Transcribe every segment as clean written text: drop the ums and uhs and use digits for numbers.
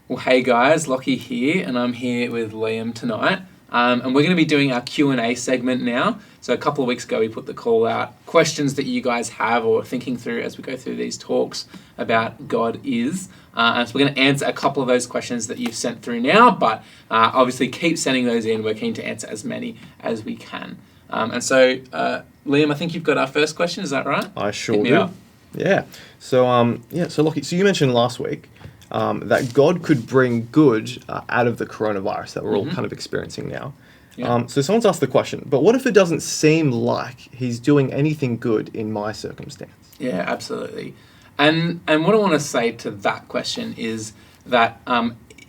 Well, hey guys, Lockie here, and I'm here with Liam tonight. And we're going to be doing our Q&A segment now. So a couple of weeks ago, we put the call out, questions that you guys have or are thinking through as we go through these talks about God is. And so we're going to answer a couple of those questions that you've sent through now, but obviously keep sending those in. We're keen to answer as many as we can. And so, Liam, I think you've got our first question. Is that right? I sure do. Yeah. So Lockie, so you mentioned last week that God could bring good out of the coronavirus that we're all kind of experiencing now. Yeah. So someone's asked the question, but what if it doesn't seem like he's doing anything good in my circumstance? Yeah, absolutely. And what I want to say to that question is that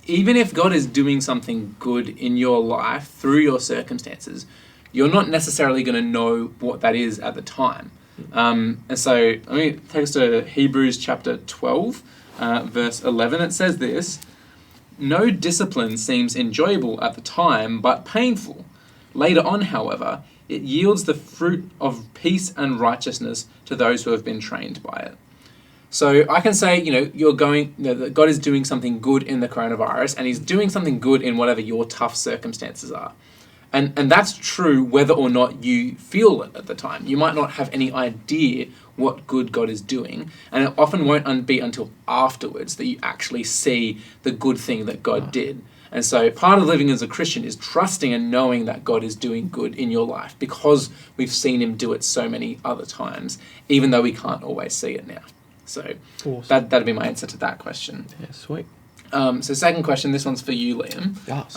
even if God is doing something good in your life through your circumstances, you're not necessarily going to know what that is at the time. And so let me take us to Hebrews chapter 12, verse 11. It says this: "No discipline seems enjoyable at the time, but painful. Later on, however, it yields the fruit of peace and righteousness to those who have been trained by it." So I can say, that God is doing something good in the coronavirus, and he's doing something good in whatever your tough circumstances are. And that's true whether or not you feel it at the time. You might not have any idea what good God is doing, and it often won't be until afterwards that you actually see the good thing that God did. And so part of living as a Christian is trusting and knowing that God is doing good in your life because we've seen him do it so many other times, even though we can't always see it now. So awesome. That'd be my answer to that question. Yeah, sweet. So second question, this one's for you, Liam. Yes.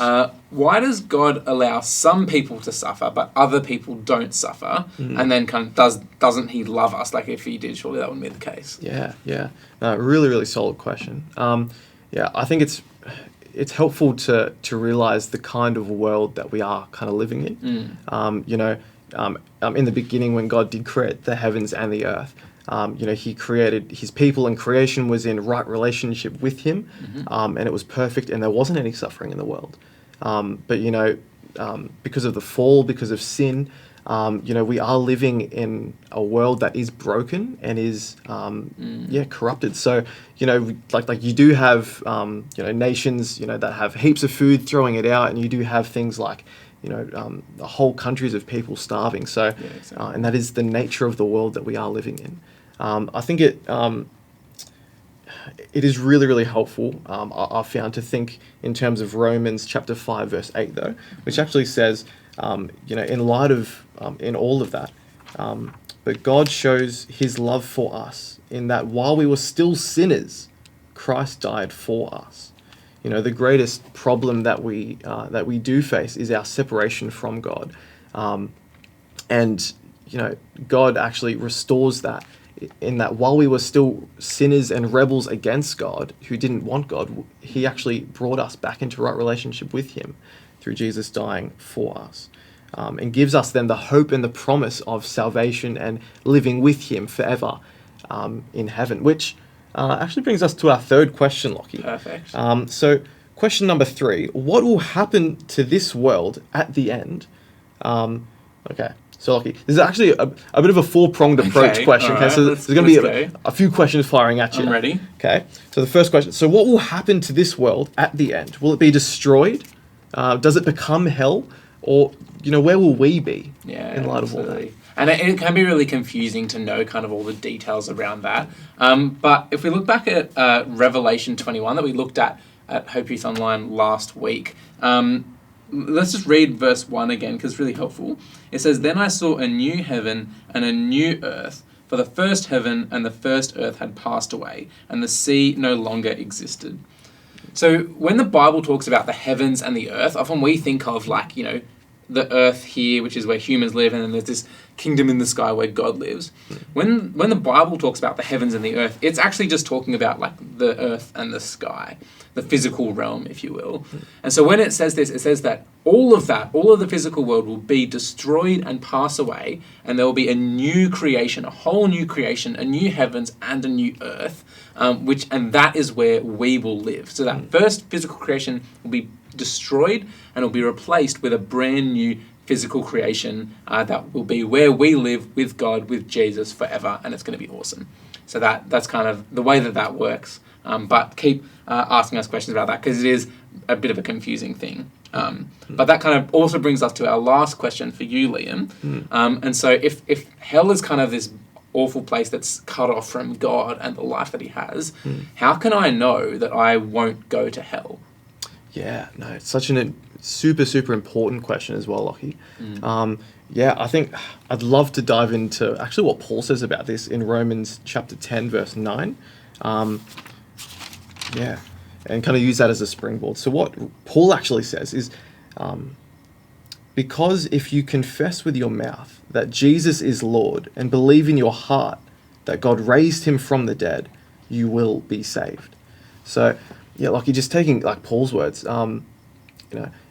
Why does God allow some people to suffer, but other people don't suffer? And then doesn't he love us? Like if he did, surely that wouldn't be the case. Yeah. No, really solid question. I think it's helpful to realize the kind of world that we are kind of living in. In the beginning when God did create the heavens and the earth, he created his people, and creation was in right relationship with him, and it was perfect, and there wasn't any suffering in the world. But because of the fall, because of sin, we are living in a world that is broken and is corrupted. So like you do have nations that have heaps of food, throwing it out, and you do have things like the whole countries of people starving. So exactly. And that is the nature of the world that we are living in. I think it is really helpful, I've found, to think in terms of Romans chapter 5 verse 8 though, which actually says, in light of in all of that, but God shows his love for us in that while we were still sinners, Christ died for us. The greatest problem that we do face is our separation from God, and God actually restores that, in that while we were still sinners and rebels against God, who didn't want God, he actually brought us back into right relationship with him through Jesus dying for us, and gives us then the hope and the promise of salvation and living with him forever in heaven, which actually brings us to our third question, Lockie. Perfect. So question number 3, what will happen to this world at the end? Okay. So, Lockie, this is actually a bit of a four-pronged approach question. Right, so there's going to be a few questions firing at you. I'm ready. Okay. So the first question. So what will happen to this world at the end? Will it be destroyed? Does it become hell? Or, where will we be in light of all that? And it can be really confusing to know kind of all the details around that. But if we look back at Revelation 21 that we looked at Hope Youth Online last week, let's just read verse 1 again because it's really helpful. It says, "Then I saw a new heaven and a new earth, for the first heaven and the first earth had passed away, and the sea no longer existed." So when the Bible talks about the heavens and the earth, often we think of the earth here, which is where humans live, and then there's this kingdom in the sky where God lives. When the Bible talks about the heavens and the earth, it's actually just talking about the earth and the sky, the physical realm, if you will. And so when it says this, it says that all of the physical world will be destroyed and pass away, and there will be a new creation, a whole new creation, a new heavens and a new earth, and that is where we will live. So that first physical creation will be destroyed and will be replaced with a brand new physical creation that will be where we live with God, with Jesus forever, and it's going to be awesome. So that's kind of the way that works But keep asking us questions about that, because it is a bit of a confusing thing. But that kind of also brings us to our last question for you, Liam. And so if hell is kind of this awful place that's cut off from God and the life that he has, how can I know that I won't go to hell? Yeah, no, it's such a super, super important question as well, Lockie. Yeah, I think I'd love to dive into actually what Paul says about this in Romans chapter 10, verse 9. Yeah, and kind of use that as a springboard. So what Paul actually says is, because if you confess with your mouth that Jesus is Lord and believe in your heart that God raised him from the dead, you will be saved. So, yeah, like you're just taking like Paul's words,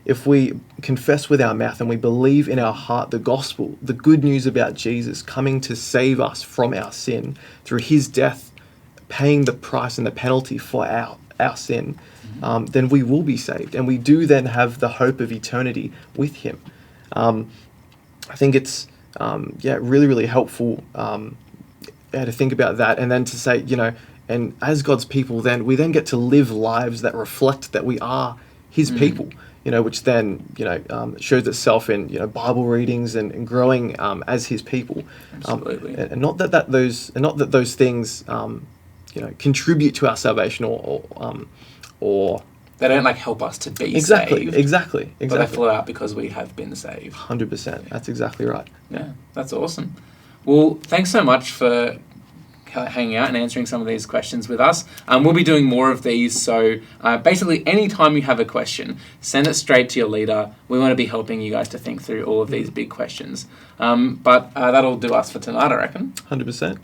if we confess with our mouth and we believe in our heart the gospel, the good news about Jesus coming to save us from our sin through his death, paying the price and the penalty for our sin, then we will be saved. And we do then have the hope of eternity with him. I think it's, really, really helpful to think about that, and then to say, and as God's people, then we then get to live lives that reflect that we are his people. Which then, shows itself in, Bible readings and growing as his people. Absolutely. And not that those things, contribute to our salvation or they don't help us to be exactly, saved. Exactly. But they flow out because we have been saved. 100%. That's exactly right. Yeah, that's awesome. Well, thanks so much for hanging out and answering some of these questions with us. We'll be doing more of these, so basically anytime you have a question, send it straight to your leader. We want to be helping you guys to think through all of these big questions. But that'll do us for tonight, I reckon. 100%.